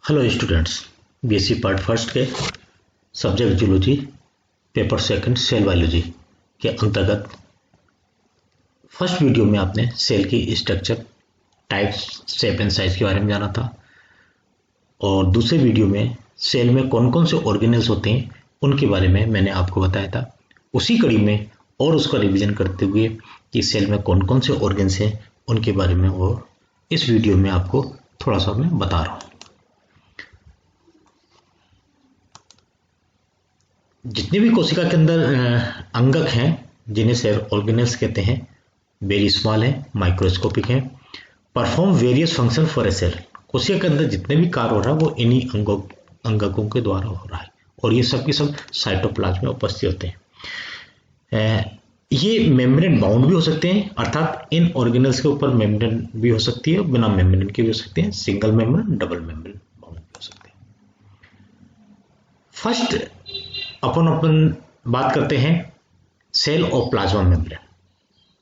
Hello students, BSc part first के subject zoology paper second cell biology के अंतर्गत first video में आपने सेल की structure, types, shape and size के बारे में जाना था और दूसरे वीडियो में सेल में कौन कौन से ऑर्गेनेल्स होते हैं उनके बारे में मैंने आपको बताया था। उसी कड़ी में और उसका रिवीजन करते हुए कि सेल में कौन कौन से ऑर्गेन्स हैं उनके बारे में और इस वीडियो में आपको थोड़ा सा मैं बता रहा हूँ। जितने भी कोशिका के अंदर अंगक हैं जिन्हें सेल ऑर्गेनेल्स कहते हैं, वेरी स्मॉल है, माइक्रोस्कोपिक है, perform various function for a cell. कोशिका के अंदर जितने भी कार्य हो रहा है वो इन्हीं अंगकों के द्वारा हो रहा है और ये सब के सब साइटोप्लाज्म में उपस्थित होते हैं। ये मेम्ब्रेन बाउंड भी हो सकते हैं, अर्थात इन ऑर्गेनेल्स के ऊपर मेम्ब्रेन भी हो सकती है, बिना मेम्ब्रेन के भी हो सकते हैं, single membrane, double membrane bound भी हो सकते हैं। फर्स्ट अपन बात करते हैं सेल और प्लाज्मा मेम्ब्रेन,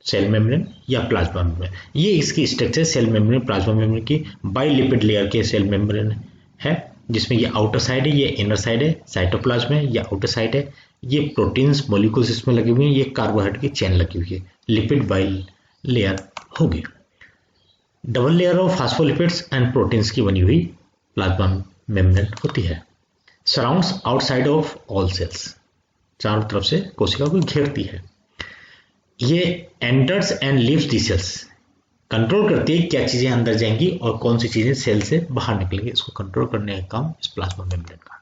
सेल मेम्ब्रेन या प्लाज्मा मेम्ब्रेन। ये इसकी structure cell membrane plasma membrane की बाइलिपिड लेयर के सेल मेम्ब्रेन है, जिसमें ये आउटर साइड है, ये इनर साइड है, साइटोप्लाज्म है, ये आउटर साइड है, ये प्रोटीन्स मॉलिक्यूल्स इसमें लगे हुए हैं, ये कार्बोहाइड्रेट की चेन लगी हुई है, लिपिड बाइल लेयर होगी। Double layer of phospholipids and proteins की बनी हुई प्लाज्मा मेम्ब्रेन होती है। Surrounds outside of all cells, चारों तरफ से कोशिका को घेरती है। ये enters and leaves the cells, control करती है क्या चीजें अंदर जाएंगी और कौन सी चीजें सेल से बाहर निकलेंगी। इसको कंट्रोल करने का काम इस प्लाज्मा मेम्ब्रेन का।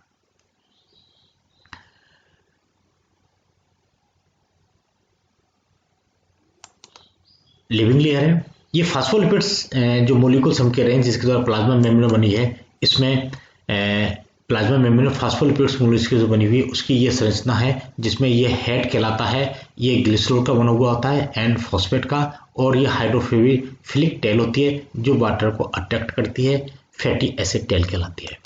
लिविंग लेयर है, ये फास्फोलिपिड्स जो मॉलिक्यूल्स हम कह रहे हैं जिसके द्वारा प्लाज्मा मेम्ब्रेन बनी है, इसमें प्लाज्मा मेम्ब्रेन फास्फोलिपिड्स मॉलिक्यूल्स बनी हुई, उसकी ये संरचना है जिसमें ये हेड कहलाता है, ये ग्लिसरॉल का बना हुआ होता है एंड फॉस्फेट का, और ये हाइड्रोफिलिक टेल होती है जो वाटर को अट्रैक्ट करती है, फैटी एसिड टेल कहलाती है।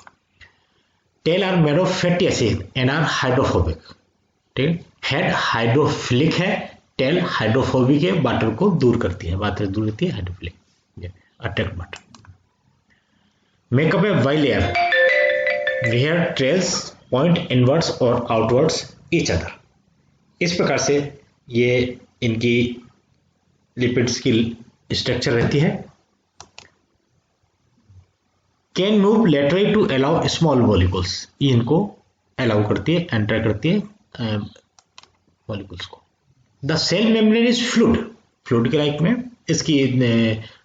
Tail are made of fatty acid and are hydrophobic. ठीक, हेड हाइड्रोफिलिक है, टेल हाइड्रोफोबिक है, वाटर को दूर करती है, वाटर दूर करती है, hydrophilic attract water. Make up a bilayer where trails point inwards और outwards each other। इस प्रकार से ये इनकी लिपिड्स की स्ट्रक्चर रहती है। Can move laterally to allow small molecules, ये इनको अलाउ करती है, एंटर करती है मॉलिक्यूल्स को। The cell membrane is fluid के लाइक में। इसकी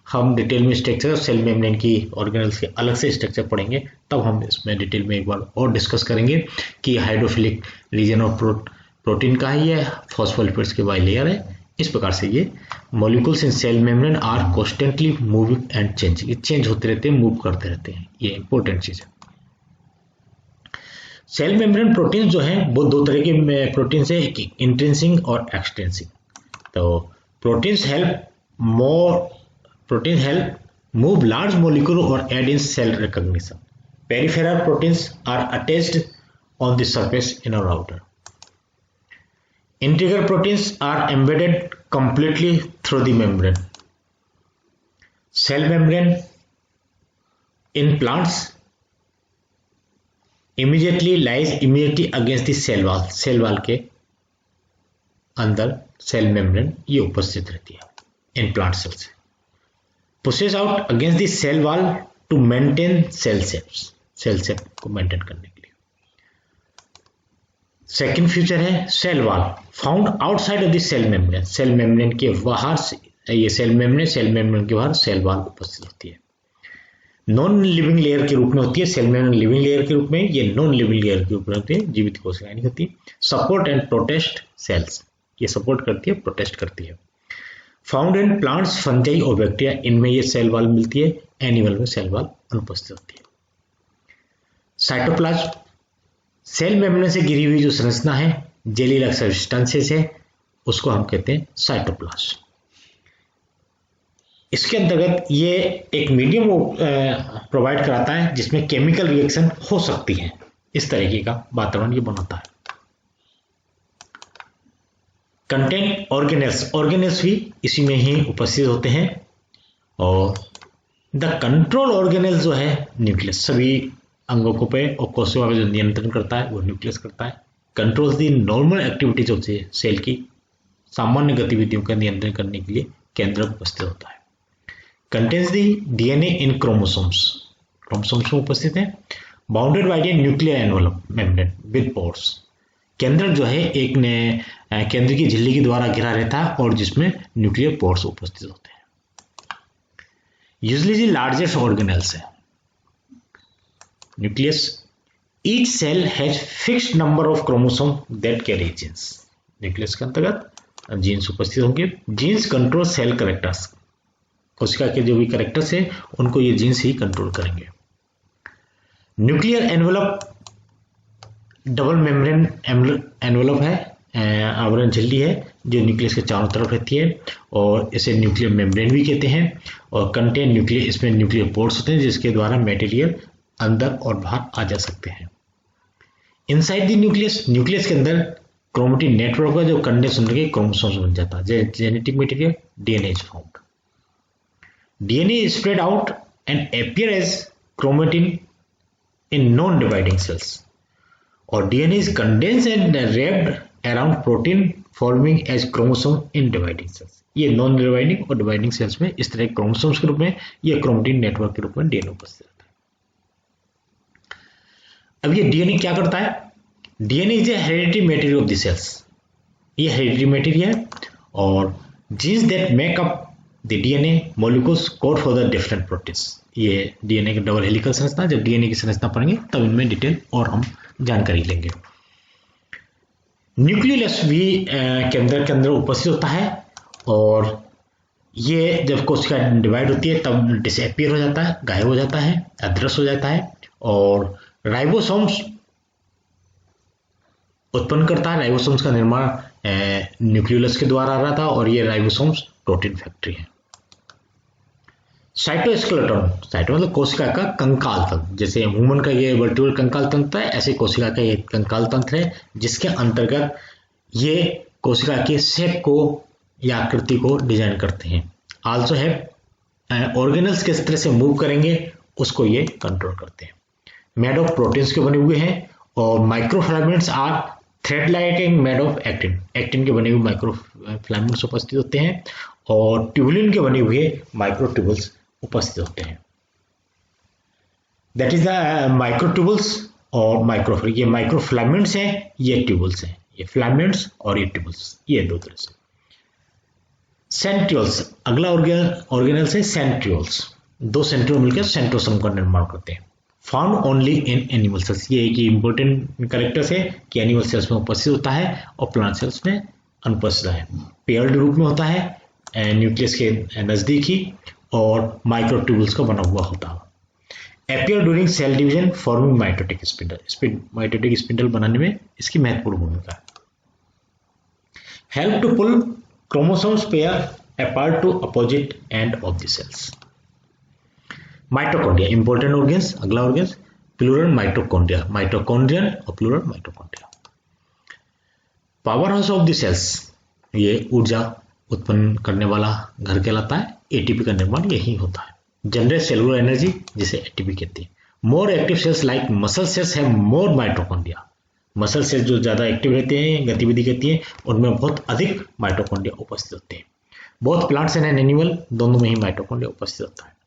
हम डिटेल में स्ट्रक्चर सेल मेम्ब्रेन की ऑर्गेनेल्स के अलग से स्ट्रक्चर पढ़ेंगे, तब हम इसमें डिटेल में एक बार और डिस्कस करेंगे कि हाइड्रोफिलिक रीजन ऑफ प्रोटीन का है, ये फॉस्फोलिपिड्स के बाई लेयर है। इस प्रकार से ये molecules in cell membrane are constantly moving and changing, change होते रहते हैं, मूव करते रहते हैं, ये इंपॉर्टेंट चीज है। सेल मेम्ब्रेन प्रोटीन जो है वो दो तरह के प्रोटीन है, इंट्रिंसिक और एक्सट्रिंसिक। तो proteins help move large molecule or aid in cell recognition. Peripheral proteins are attached on the surface, inner or outer. Integral proteins are embedded completely through the membrane. Cell membrane in plants lies immediately against the cell wall. Cell wall के अंदर cell membrane ये उपस्थित रहती है in plant cells. pushes out against the cell wall to maintain cell shapes, cell shape को maintain करने के लिए। सेकेंड फीचर है cell wall, found outside of the cell membrane. Cell membrane के बाहर ये सेल मेम्ब्रेन के बाहर सेल वॉल उपस्थित होती है। नॉन लिविंग लेयर के रूप में होती है सेल मेम्ब्रेन, लिविंग लेयर के रूप में, ये नॉन लिविंग लेयर के रूप में होती है, जीवित कोशिकाएं नहीं होती। सपोर्ट एंड प्रोटेस्ट सेल्स, ये सपोर्ट करती है, प्रोटेस्ट करती है। फाउंड इन प्लांट्स, फंजाई और बैक्टीरिया, इनमें ये सेल वॉल मिलती है, एनिमल में सेल वॉल अनुपस्थित होती है। साइटोप्लाज्म, सेल मेम्ब्रेन से घिरी हुई जो संरचना है, जेली लाइक सब्सटेंसेस है, उसको हम कहते हैं साइटोप्लाज्म। इसके अंतर्गत ये एक मीडियम प्रोवाइड कराता है जिसमें केमिकल रिएक्शन हो सकती है, इस तरीके का वातावरण ये बनाता है। कंटेंट ऑर्गेनेल्स भी इसी में ही उपस्थित होते हैं और द कंट्रोल ऑर्गेनेल जो है न्यूक्लियस, सभी अंगों पे और कोशिका पे जो नियंत्रण करता है वो न्यूक्लियस करता है। कंट्रोल्स दी नॉर्मल एक्टिविटीज होती है सेल की, सामान्य गतिविधियों का नियंत्रण करने के लिए केंद्रक उपस्थित होता है। Contains the DNA in chromosomes, chromosomes में उपस्थित है। Bounded by the nuclear envelope membrane with pores, केंद्रक जो है एक ने केंद्र की झिल्ली के द्वारा घिरा रहता है और जिसमें न्यूक्लियर पोर्स उपस्थित होते हैं। यूजली द लार्जेस्ट ऑर्गेनेल्स है nucleus. Each cell has fixed number of chromosome that carry genes, nucleus के अंतर्गत जीन्स उपस्थित होंगे। जीन्स कंट्रोल सेल कैरेक्टर्स, कोशिका के जो भी कैरेक्टर्स है उनको ये जीन्स ही कंट्रोल करेंगे। Nuclear envelope double membrane envelope है, आवरण झिल्ली है जो न्यूक्लियस के चारों तरफ रहती है और इसे न्यूक्लियर मेम्ब्रेन भी कहते हैं। और कंटेन न्यूक्लियर, इसमें न्यूक्लियर पोर्ट्स होते हैं जिसके द्वारा मटेरियल अंदर और बाहर आ जा सकते हैं। इनसाइड द न्यूक्लियस, न्यूक्लियस के अंदर क्रोमेटिन नेटवर्क है जो कंडेंस होकर क्रोमोसोम्स बन जाता है। Genetic material DNA is found. DNA is spread out and appear as chromatin in non dividing cells, और DNA is condense and wrapped around protein forming as chromosome in dividing cells. ये non dividing और dividing cells में इस तरह chromosomes के रूप में या क्रोमेटिन नेटवर्क के रूप में डीएनए उपस्थित रहता है। अब ये डीएनए क्या करता है? DNA is a hereditary material of the cells, ये हेरिडिटरी मटेरियल है और genes that make up the DNA molecules code for the different proteins. ये डीएनए की डबल हेलिकल संरचना, जब डीएनए की संरचना पढ़ेंगे तब इनमें डिटेल और हम जानकारी लेंगे। न्यूक्लियस भी के अंदर उपस्थित होता है और ये जब कोशिका डिवाइड होती है तब डिसअपीयर हो जाता है, गायब हो जाता है, अदृश्य हो जाता है और राइबोसोम्स उत्पन्न करता है। राइबोसोम्स का निर्माण न्यूक्लियस के द्वारा आ रहा था और ये राइबोसोम्स प्रोटीन फैक्ट्री है। साइटोस्केलेटन, साइटो मतलब कोशिका का कंकाल तंत्र, जैसे ह्यूमन का ये वर्टिब्रल कंकाल तंत्र है, ऐसे कोशिका का ये कंकाल तंत्र है जिसके अंतर्गत ये कोशिका के शेप को या आकृति को डिजाइन करते हैं। आल्सो है ऑर्गेनल्स किस तरह से मूव करेंगे उसको ये कंट्रोल करते हैं। मेड ऑफ प्रोटीन्स के बने हुए हैं और microfilaments are thread like made of actin, actin के बने हुए माइक्रोफिलामेंट्स उपस्थित होते हैं और ट्यूबुलिन के बने हुए माइक्रोट्यूबल्स उपस्थित होते हैं। दैट इज द माइक्रोट्यूबल्स और माइक्रोफिल, ये माइक्रोफिलामेंट्स हैं, ये ट्यूबल्स हैं, ये फिलामेंट्स और ये ट्यूबल्स, ये दो तरह से। सेंट्रियोल्स, अगला ऑर्गेनल्स है सेंट्रियोल्स, दो सेंट्रियोल मिलकर सेंट्रोसोम का निर्माण करते हैं। Found only in animal sales, ये एक इंपॉर्टेंट कैरेक्टर्स है कि एनिमल सेल्स में उपस्थित होता है और प्लांट सेल्स में अनुपस्थित है। पेयर्ड रूप में होता है न्यूक्लियस के नजदीक ही और माइक्रोट्यूबल्स का बना हुआ होता है। Appear during cell division forming mitotic spindle, mitotic spindle बनाने में इसकी महत्वपूर्ण भूमिका है। Help to pull chromosomes pair apart to opposite end of the cells. Mitochondria important organs, अगला ऑर्गन्स प्लूरल माइटोकॉन्ड्रिया, माइटोकॉन्ड्रियन और plural mitochondria. Powerhouse of the cells, ये ऊर्जा उत्पन्न करने वाला घर कहलाता है। एटीपी का निर्माण यही होता है। जनरेट सेलुलर एनर्जी, जिसे एटीपी कहते हैं। More active cells like muscle cells have more mitochondria, muscle cells जो ज्यादा एक्टिव रहते हैं, गतिविधि करती हैं, उनमें बहुत अधिक माइटोकॉन्ड्रिया उपस्थित होते हैं। बोथ प्लांट्स एंड एनिमल, दोनों में ही माइटोकॉन्ड्रिया उपस्थित होता है।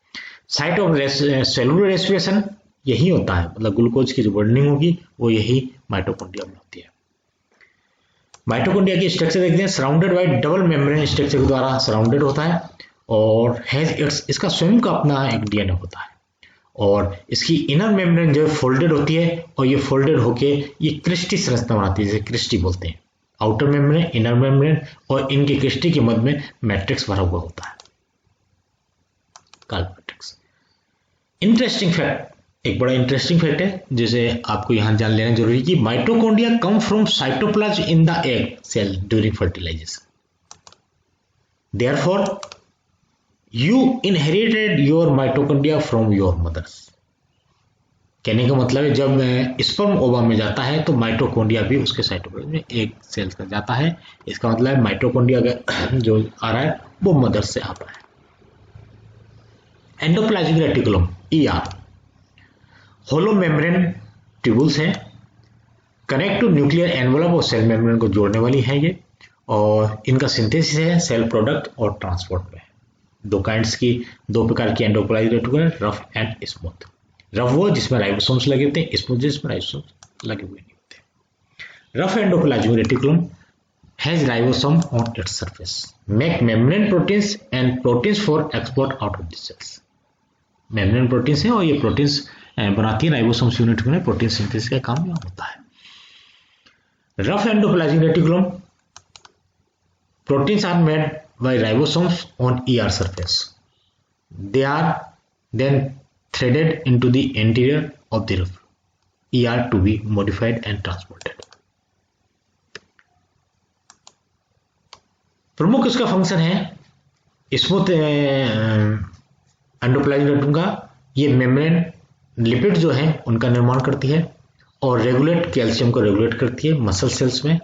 साइट ऑफ सेलुलर रेस्पिरेशन यही होता है, मतलब ग्लूकोज की जो बर्निंग होगी वो यही माइटोकॉन्ड्रिया में होती है। माइटोकॉन्ड्रिया की स्ट्रक्चर देखते हैं। Surrounded by double membrane structure के द्वारा सराउंडेड होता है और इसका स्वयं का अपना एक डीएनए होता है और इसकी इनर मेम्ब्रेन जो है फोल्डेड होती है और ये फोल्डेड होके ये क्रिस्टी संरचना बनाती है, जैसे क्रिस्टी बोलते हैं। आउटर मेम्ब्रेन, इनर मेम्ब्रेन और इनके क्रिस्टी के मध्य में मैट्रिक्स भरा हुआ होता है, कार्बन मैट्रिक्स। इंटरेस्टिंग फैक्ट, एक बड़ा इंटरेस्टिंग फैक्ट है जिसे आपको यहां जान लेना जरूरी है कि mitochondria come from cytoplasm in the egg cell during fertilization. Therefore you inherited your mitochondria from your mothers. कहने का मतलब है जब स्पर्म ओवा में जाता है तो माइटोकॉन्ड्रिया भी उसके साइटोप्लाज्म में एक सेल का जाता है। इसका मतलब है माइटोकॉन्ड्रिया जो आ रहा है वो मदर से आता है। एंडोप्लाज्मिक रेटिकुलम, ER, होलो मेम्ब्रेन ट्यूबुल्स हैं, कनेक्ट टू न्यूक्लियर एनवलप और सेल मेम्ब्रेन को जोड़ने वाली है ये, और इनका सिंथेसिस है सेल प्रोडक्ट और ट्रांसपोर्ट में। दो प्रकार की endoplasmic reticulum, rough and smooth. Rough वो जिसमें राइबोसोम्स लगे होते हैं, स्मूथ जिसमें राइबोसोम्स लगे हुए नहीं होते। Rough endoplasmic reticulum has ribosome on its surface, make membrane proteins and proteins for export out of the cells। membrane proteins है और ये proteins बनाती है राइबोसोम्स यूनिट में, प्रोटीन सिंथेसिस का काम यहाँ होता है। Rough endoplasmic reticulum proteins are made by ribosomes on ER surface, they are then threaded into the interior of the ER to be modified and transported। प्रमुख इसका फंक्शन है smooth endoplasmic reticulum का, ये मेम्ब्रेन लिपिड जो है उनका निर्माण करती है और रेगुलेट कैल्शियम को रेगुलेट करती है मसल सेल्स में,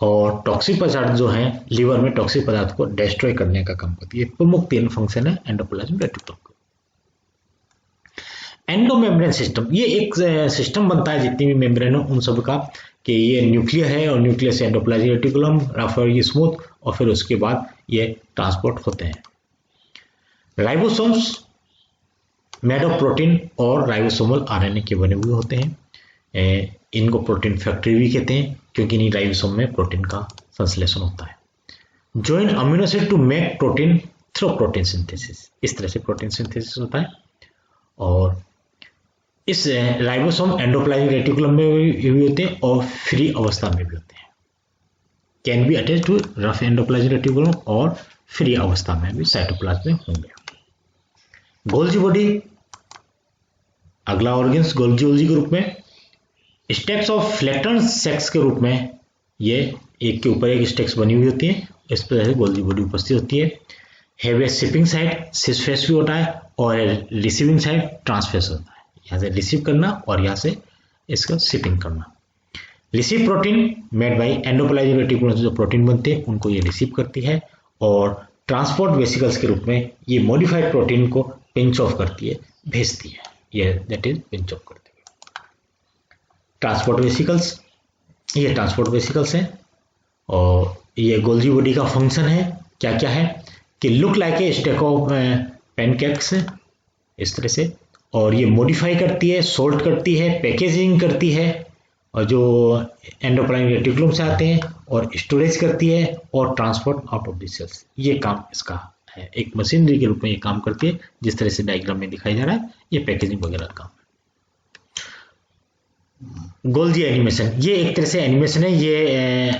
और टॉक्सिक पदार्थ जो है लीवर में टॉक्सिक पदार्थ को डिस्ट्रॉय करने का काम करती है। प्रमुख 3 फंक्शन है एंडोप्लाज्मिक रेटिकुलम का। एंडोमेम्ब्रेन सिस्टम, ये एक सिस्टम बनता है जितनी भी मेम्ब्रेन हो उन सब का, कि ये न्यूक्लियर है और न्यूक्लियर से एंडोप्लाज्मिक रेटिकुलम, रफ और ये स्मूथ, और फिर उसके बाद ये ट्रांसपोर्ट होते हैं। राइबोसोम्स मेड ऑफ प्रोटीन और राइबोसोमल आरएनए के बने हुए होते हैं। इनको प्रोटीन फैक्ट्री भी कहते हैं क्योंकि इन्हीं राइबोसोम में प्रोटीन का संश्लेषण होता है। Join amino acid to make protein through protein synthesis, इस तरह से प्रोटीन सिंथेसिस होता है। और इस राइबोसोम एंडोप्लाज्मिक रेटिकुलम में भी होते हैं और फ्री अवस्था में भी होते हैं। Can be attach to rough endoplasmic reticulum और फ्री अवस्था में भी साइटोप्लाज्म में होंगे। गोल्जी बॉडी, अगला ऑर्गन्स गोल्जी के रूप में, स्टेक्स ऑफ फ्लैटन सेक्स के रूप में ये एक के ऊपर एक स्टेक्स बनी हुई होती है, इस पर गोल्जी बॉडी उपस्थित होती है। हैव ए शिपिंग साइड, सिसफेस भी होता है, और रिसीविंग साइड ट्रांसफेस होता है, यहाँ से रिसीव करना और यहाँ से इसका शिपिंग करना। Receive protein made by endoplasmic reticulum से जो प्रोटीन बनते हैं उनको ये रिसीव करती है, और ट्रांसपोर्ट वेसिकल्स के रूप में ये मॉडिफाइड प्रोटीन को पिंच ऑफ करती है, भेजती है, ये दैट इज पिंच ऑफ करती है। ट्रांसपोर्ट वेसिकल्स, ये ट्रांसपोर्ट वेसिकल्स हैं, और ये गोल्जी बॉडी का फंक्शन है क्या क्या है कि look like a stack of pancakes, इस तरह से, और ये मॉडिफाई करती है, सोल्ट करती है, पैकेजिंग करती है, और जो एंडोप्लाज्मिक रेटिकुलम से आते हैं, और स्टोरेज करती है और transport out of the cells, ये काम इसका है। एक मशीनरी के रूप में ये काम करती है, जिस तरह से डायग्राम में दिखाई जा रहा है, ये पैकेजिंग वगैरह काम। गोल्जी एनिमेशन, ये एक तरह से एनिमेशन है, ये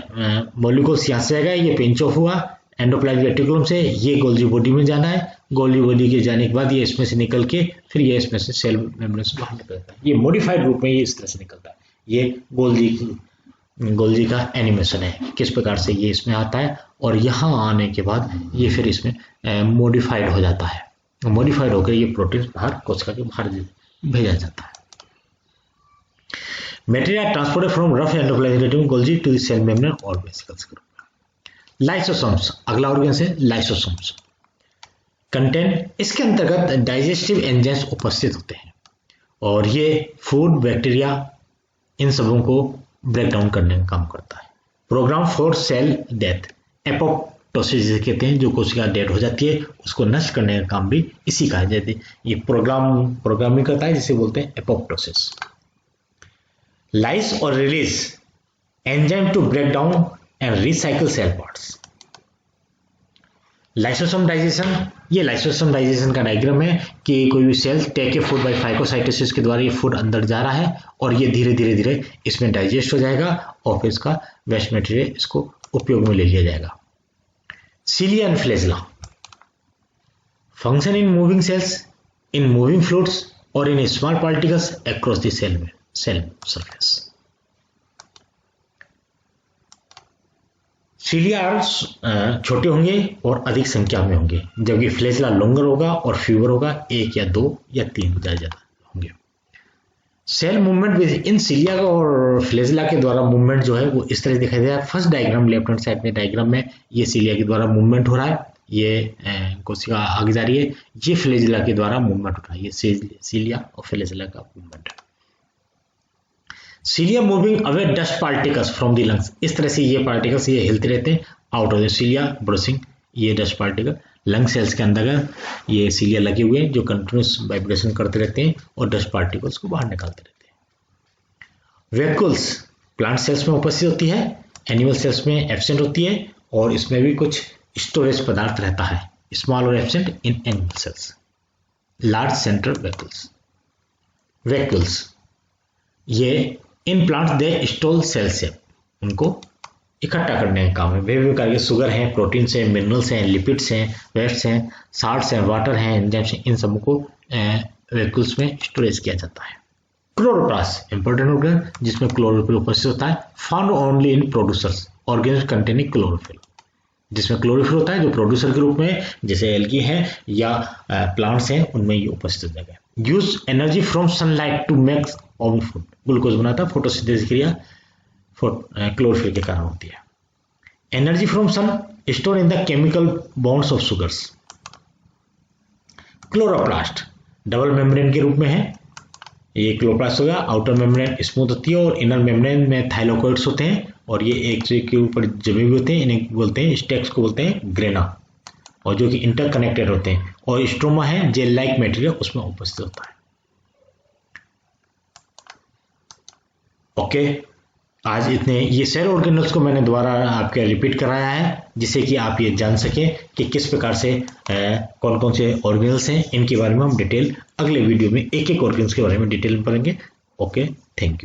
मॉलिक्यूल्स यहाँ से आएगा, ये पिंच ऑफ हुआ एंडोप्लाज्मिक रेटिकुलम से, ये गोल्जी बॉडी में जाना है, गोल्जी बॉडी के जाने के बाद ये इसमें से निकल के फिर ये इसमें से सेल मेम्ब्रेन से बाहर निकलता है, ये मॉडिफाइड रूप में ये इस तरह से निकलता है। ये गोल्जी का एनिमेशन है, किस प्रकार से ये इसमें आता है, और यहाँ आने के बाद ये फिर इसमें मॉडिफाइड हो जाता है, मॉडिफाइड होकर ये प्रोटीन बाहर कोशिका के बाहर भेजा जाता है। Material transported from rough endoplasmic reticulum Golgi to the cell membrane और वेसिकल्स के रूप में। लाइसोसोम्स, अगला ऑर्गन है लाइसोसोम्स, कंटेंट, इसके अंतर्गत डाइजेस्टिव एंजाइम्स उपस्थित होते हैं, और ये फूड, बैक्टीरिया, इन सबों को ब्रेक डाउन करने का काम करता है। Program for cell death, apoptosis जिसे कहते हैं, जो कोशिका डेड हो जाती है उसको नष्ट करने का काम भी इसी का है, जैसे ये प्रोग्रामिंग करता है जिसे बोलते हैं एपोप्टोसिस। लाइस और release enzyme to break down and recycle cell parts. Lysosome digestion, ये लाइसोसोम डाइजेशन का डायग्राम है कि कोई भी cell take a food by phagocytosis के द्वारा ये फूड अंदर जा रहा है, और ये धीरे धीरे इसमें डाइजेस्ट हो जाएगा, और फिर इसका वेस्ट मटेरियल इसको उपयोग में ले लिया जाएगा। Cilia and flagella, function in moving cells, in moving fluids और in small particles across the cell surface. सिलियार्स छोटे होंगे और अधिक संख्या में होंगे, जबकि फ्लैजेला लॉन्गर होगा और फ्यूअर होगा, 1 या 2 या 3 ज्यादा होंगे। Cell movement within cilia और फ्लैजेला के द्वारा मूवमेंट जो है वो इस तरह दिखाई दे रहा है। First diagram left hand side में डायग्राम में ये सिलिया के द्वारा मूवमेंट हो रहा है, ये कोशिका आगे जा रही है, ये फ्लैजेला के द्वारा मूवमेंट होता है, ये सीलिया और फ्लैजेला का मूवमेंट है। Cilia moving away dust particles from the lungs, इस तरह से ये पार्टिकल्स ये हिलते रहते हैं out of the cilia brushing, ये डस्ट पार्टिकल लंग सेल्स के अंदर ये सीलिया लगे हुए हैं जो कंटिन्यूस वाइब्रेशन करते रहते हैं और डस्ट पार्टिकल्स को बाहर निकालते रहते हैं। वैक्यूल्स प्लांट सेल्स में उपस्थित होती है, एनिमल सेल्स में एब्सेंट होती है और इसमें भी कुछ स्टोरेज पदार्थ रहता है, स्मॉल और absent in animal cells. Large central vacuoles, vacuoles ये in plants they store cell से, उनको इकट्ठा करने का काम है। विभिन्न प्रकार के शुगर हैं, प्रोटीन्स हैं, मिनरल्स हैं, लिपिड्स हैं, वेट्स हैं, साल्ट्स हैं, वाटर हैं, एंजाइम्स हैं, इन सबको वैक्यूल्स में स्टोरेज किया जाता है। क्लोरोप्लास्ट इंपॉर्टेंट ऑर्गन जिसमें क्लोरोफिल उपस्थित होता है, found only in producers organism containing chlorophyll, जिसमें क्लोरोफिल होता है जो प्रोड्यूसर के रूप में जैसे एल्गी है या प्लांट्स हैं उनमें ये उपस्थित है। Use energy from sunlight to make organ food, glucose बनाता है, फोटोसिंथेसिस क्रिया क्लोरोफिल के कारण होती है। Energy from sun store in the chemical bonds of sugars. Chloroplast double membrane के रूप में है, ये क्लोरोप्लास्ट हो गया, आउटर मेम्ब्रेन स्मूथ होती है और इनर मेम्ब्रेन में थाइलाकोइड्स होते हैं और ये एक दूसरे के ऊपर जमे हुए होते हैं, इन्हें बोलते हैं स्टेक्स को बोलते हैं ग्रेना, और जो कि इंटरकनेक्टेड होते हैं, और स्ट्रोमा है जेल लाइक मटेरियल उसमें उपस्थित होता है। ओके, आज इतने ये सेल ऑर्गेनल्स को मैंने दोबारा आपके रिपीट कराया है जिससे कि आप ये जान सकें कि किस प्रकार से कौन कौन से ऑर्गेनल्स हैं, इनके बारे में हम डिटेल अगले वीडियो में एक एक ऑर्गेनल्स के बारे में डिटेल में पढ़ेंगे। Okay, thank you.